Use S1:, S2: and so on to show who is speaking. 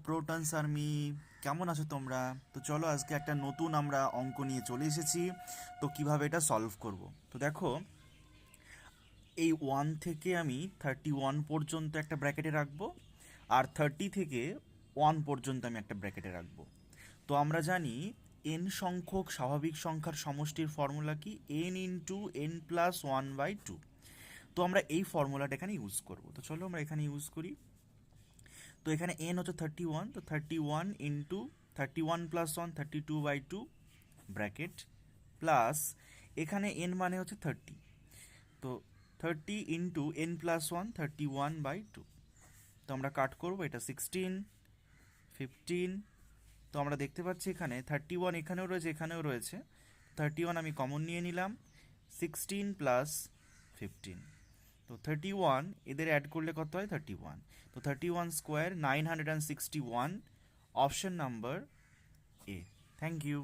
S1: ক্রোটনস army, কেমন আছো তোমরা? তো চলো আজকে একটা নতুন আমরা অঙ্ক নিয়ে চলে এসেছি। তো কিভাবে এটা সলভ করব, তো দেখো, এই 1 থেকে আমি 31 পর্যন্ত একটা ব্র্যাকেটে রাখবো, আর 30 থেকে 1 পর্যন্ত আমি একটা ব্র্যাকেটে রাখবো। তো আমরা জানি এন সংখ্যক স্বাভাবিক সংখ্যার সমষ্টির ফর্মুলা কি, এন ইন্টু এন প্লাস 1/2। তো আমরা এই ফর্মুলাটা এখানে ইউজ করব। তো চলো আমরা এখানে ইউজ করি। তো এখানে এন হচ্ছে 31, তো 31 ইন্টু 31 প্লাস 1, 32/2 ব্র্যাকেট, প্লাস এখানে এন মানে হচ্ছে 30, তো 30 ইন্টু এন প্লাস 1, 31/2। তো আমরা কাট করবো, এটা 16, 15। তো আমরা দেখতে পাচ্ছি এখানে 31 এখানেও রয়েছে, এখানেও রয়েছে। 31 আমি কমন নিয়ে নিলাম, 16 প্লাস 15। তো 31 এদের অ্যাড করলে কত হয়? 31। তো 31 square 961, option number A. Thank you.